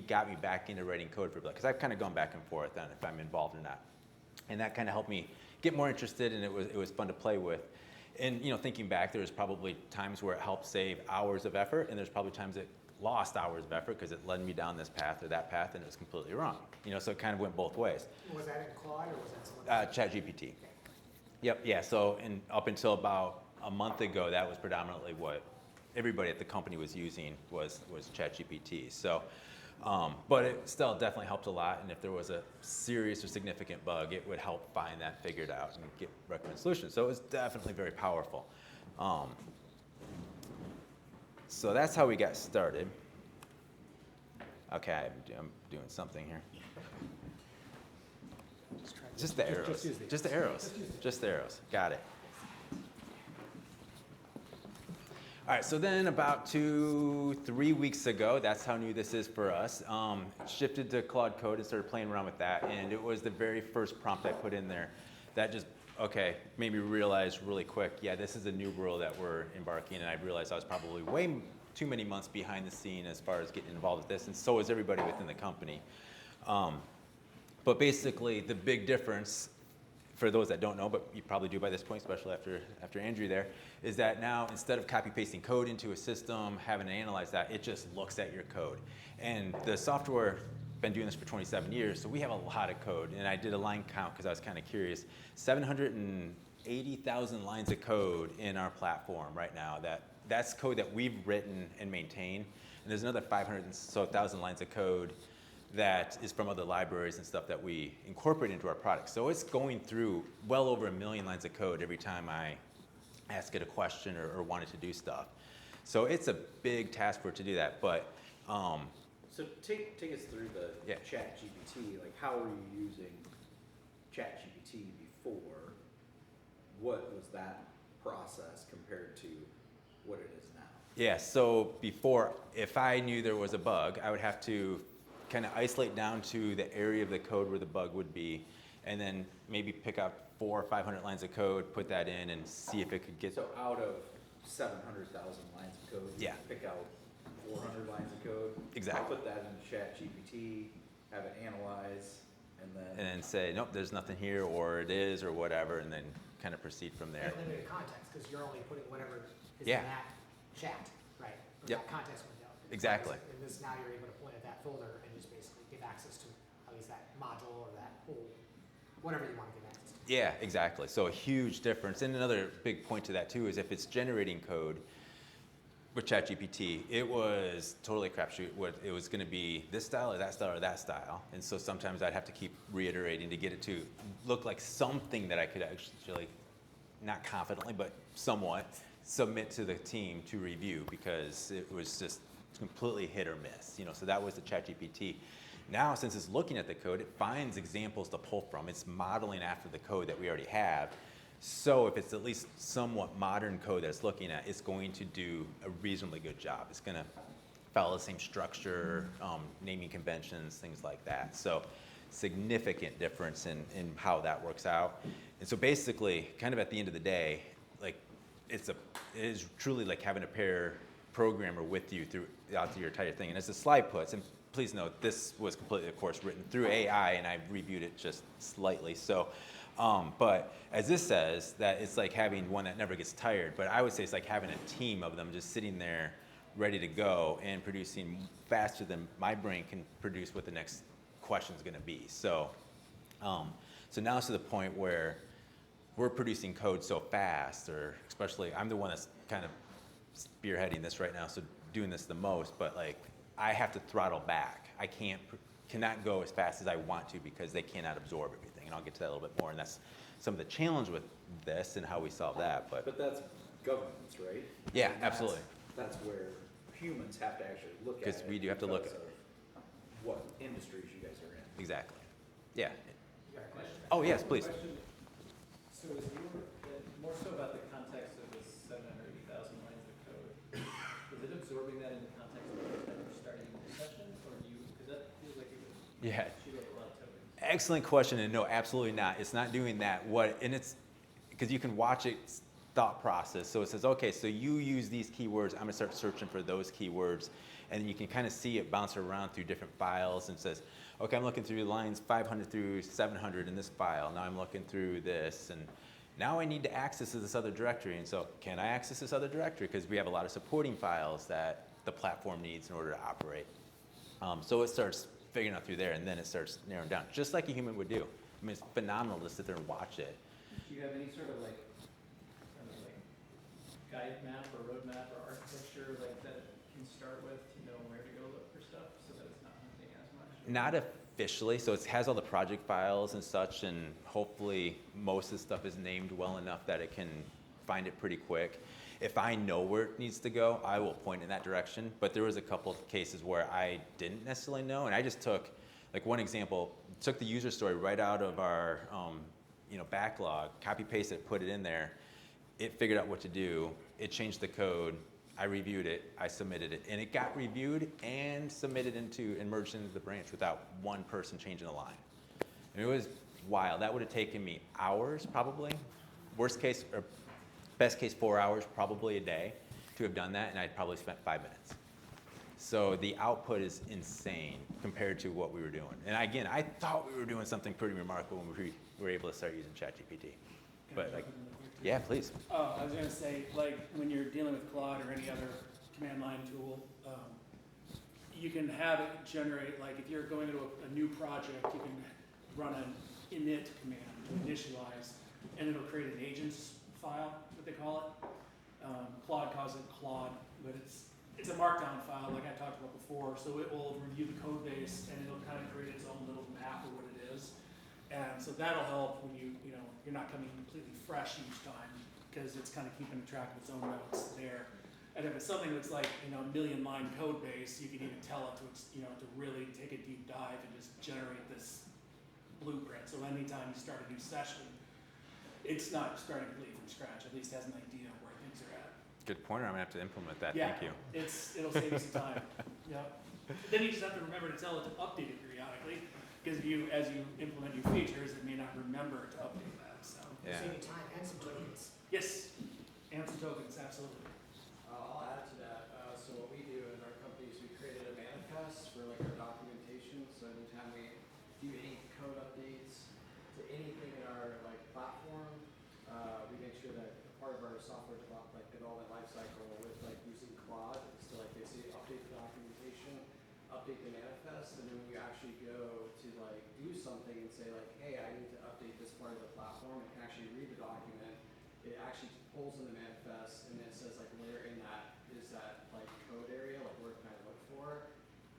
got me back into writing code for because I've kind of gone back and forth on if I'm involved or not, and that kind of helped me get more interested, and it was fun to play with. And thinking back, there's probably times where it helped save hours of effort, and there's probably times it lost hours of effort because it led me down this path or that path, and it was completely wrong. So it kind of went both ways. Was that in Claude or was that someone else? ChatGPT. Okay. Yep. Yeah. So up until about a month ago, that was predominantly what everybody at the company was using was ChatGPT. So. But it still definitely helped a lot, and if there was a serious or significant bug, it would help find that figured out and recommend solutions. So it was definitely very powerful. So that's how we got started. Okay, I'm doing something here. Just the arrows. Just the arrows. Just the arrows. Got it. All right, so then about 2-3 weeks ago, that's how new this is for us, shifted to Claude Code and started playing around with that, and it was the very first prompt I put in there that just, made me realize really quick, yeah, this is a new world that we're embarking, and I realized I was probably way too many months behind the scene as far as getting involved with this, and so is everybody within the company. But basically, the big difference, for those that don't know, but you probably do by this point, especially after Andrew there, is that now instead of copy-pasting code into a system, having to analyze that, it just looks at your code. And the software, been doing this for 27 years, so we have a lot of code. And I did a line count because I was kind of curious. 780,000 lines of code in our platform right now. That's code that we've written and maintained. And there's another 500 and so thousand lines of code that is from other libraries and stuff that we incorporate into our products. So it's going through well over 1 million lines of code every time I ask it a question or wanted to do stuff. So it's a big task for it to do that, but. So take us through the ChatGPT, like how were you using ChatGPT before? What was that process compared to what it is now? Yeah, so before, if I knew there was a bug, I would have to kind of isolate down to the area of the code where the bug would be, and then maybe pick up 400 or 500 lines of code, put that in, and see if it could get. So out of 700,000 lines of code, you pick out 400 lines of code. Exactly. Put that into ChatGPT, have it analyze, and then say, nope, there's nothing here, or it is, or whatever, and then kind of proceed from there. And limited context, because you're only putting whatever is in that chat, right? Or that context window. Exactly. And this now you're able to point at that folder and just basically give access to at least that module or that whole, whatever you want to give access to. Yeah, exactly. So a huge difference. And another big point to that too is if it's generating code with ChatGPT, it was totally a crapshoot. It was going to be this style or that style or that style. And so sometimes I'd have to keep reiterating to get it to look like something that I could actually, not confidently, but somewhat, submit to the team to review because it was just completely hit or miss. So that was the ChatGPT. Now, since it's looking at the code, it finds examples to pull from. It's modeling after the code that we already have. So if it's at least somewhat modern code that it's looking at, it's going to do a reasonably good job. It's going to follow the same structure, naming conventions, things like that. So significant difference in how that works out. And so basically, kind of at the end of the day, like it is truly like having a pair programmer with you throughout your entire thing. And as the slide puts, and please note, this was completely, of course, written through AI, and I reviewed it just slightly. So, but as this says, that it's like having one that never gets tired. But I would say it's like having a team of them just sitting there ready to go and producing faster than my brain can produce what the next question is going to be. So, so now it's to the point where we're producing code so fast, or especially I'm the one that's kind of spearheading this right now, so doing this the most, but like I have to throttle back. I cannot go as fast as I want to because they cannot absorb everything, and I'll get to that a little bit more, and that's some of the challenge with this and how we solve that. But that's governance, right? Yeah, absolutely. That's where humans have to actually look at it. Because we do have to look at what industries you guys are in. Exactly. Yeah. You got a question? Oh, yes, please. So is more so about the context of this 780,000 lines of code, is it absorbing that in the context of that you're starting a new session, or do you, because that feels like it would chew up a lot of code. Excellent question, and no, absolutely not. It's not doing that. And it's, because you can watch its thought process. So it says, okay, so you use these keywords, I'm gonna start searching for those keywords. and you can kind of see it bounce around through different files and says, okay, I'm looking through lines 500 through 700 in this file. Now I'm looking through this, and now I need to access this other directory. And so can I access this other directory? Because we have a lot of supporting files that the platform needs in order to operate. So it starts figuring out through there, and then it starts narrowing down, just like a human would do. I mean, it's phenomenal to sit there and watch it. Do you have any sort of like, guide map or roadmap or architecture like that it can start with to know where to go look for stuff so that it's not hunting as much? Not officially, so it has all the project files and such, and hopefully most of the stuff is named well enough that it can find it pretty quick. If I know where it needs to go, I will point in that direction, but there was a couple of cases where I didn't necessarily know, and I just took, like one example, took the user story right out of our backlog, copy pasted it, put it in there, it figured out what to do, it changed the code, I reviewed it, I submitted it, and it got reviewed and submitted and merged into the branch without one person changing the line. And it was wild. That would have taken me hours probably. Worst case, or best case 4 hours probably a day to have done that, and I'd probably spent 5 minutes. So the output is insane compared to what we were doing. And again, I thought we were doing something pretty remarkable when we were able to start using ChatGPT. But like, yeah, please. Oh, I was gonna say, like, when you're dealing with Claude or any other command line tool, you can have it generate, like, if you're going into a new project, you can run an init command to initialize, and it'll create an agents file, what they call it. Claude calls it Claude, but it's a markdown file, like I talked about before, so it will review the code base, and it'll kind of create its own little map of what it is. And so that'll help when you're not coming completely fresh each time, because it's kind of keeping track of its own notes there. And if it's something that's like, a 1,000,000-line code base, you can even tell it to really take a deep dive and just generate this blueprint. So anytime you start a new session, it's not starting completely from scratch, at least has an idea of where things are at. Good pointer. I'm gonna have to implement that. Yeah, Thank you. it'll save you some time. Yep. Then you just have to remember to tell it to update it periodically, because as you implement new features, it may not remember to update that. So Yeah. Save you time and some tokens. yes, and some tokens, absolutely. I'll add to that. So what we do in our company is we created a manifest for like our documentation. So anytime we do any code updates to anything in our platform, we make sure that part of our software development lifecycle with using Claude is to basically update the documentation, update the manifest, and then when you actually go to do something and say hey, I need to update this part of the platform, it can actually read the document. It actually pulls in the manifest, and then it says where in that is that code area, where can I look for,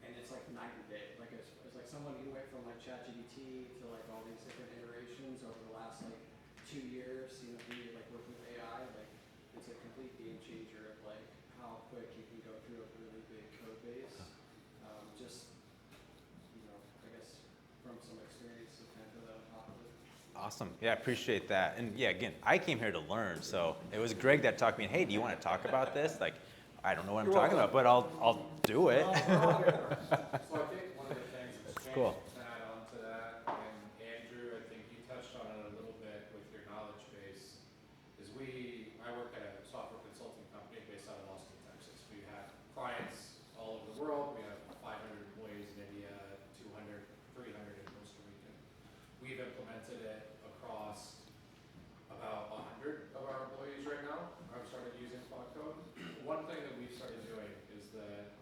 and it's night and day. It's like someone who went from ChatGPT to all these different iterations over the last 2 years, really working with AI, it's a complete game changer of how quick you can go through a really big code base. Just I guess from some experience to kind of put that on top of it. Awesome. Yeah, I appreciate that. And yeah, again, I came here to learn, so it was Greg that talked to me. Hey, do you want to talk about this? I don't know what I'm talking about, but I'll do it. So I think one of the things that's changed, Cool. to add on to that, and Andrew, I think you touched on it a little bit with your knowledge base, is I work at a software consulting company based out of Austin, Texas. We have clients all over the world. We have 500 employees in India, 200, 300 in Costa Rica. We've implemented it across about 100 of our employees right now. I've started using Claude Code. One thing that we've started doing is that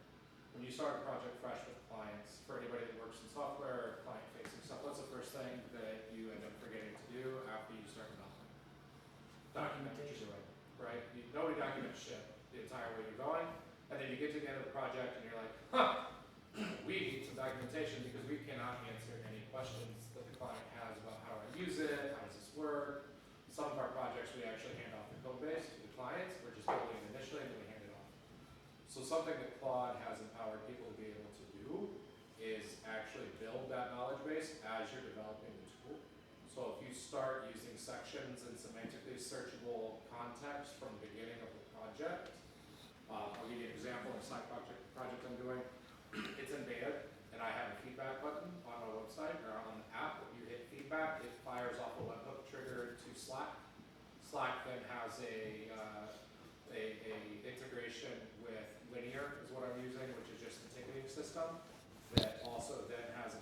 when you start a project fresh with clients, for anybody that works in software or client-facing stuff, what's the first thing that you end up forgetting to do after you start developing? Document what you're doing, right? Nobody documents shit the entire way you're going, and then you get to the end of the project and you're like, we need some documentation because we cannot answer any questions that the client has about how I use it, how does this work. Some of our projects we actually hand off the code base to the clients. We're just building it initially and then we hand it off. So something that Claude has empowered people to be able to do is actually build that knowledge base as you're developing the tool. So if you start using sections and semantically searchable context from the beginning of the project, I'll give you an example of a side project I'm doing. It's in beta, and I have a feedback button on my website or on the app. If you hit feedback, it fires off a webhook trigger to Slack. Slack then has a integration with Linear, is what I'm using, which is just the system,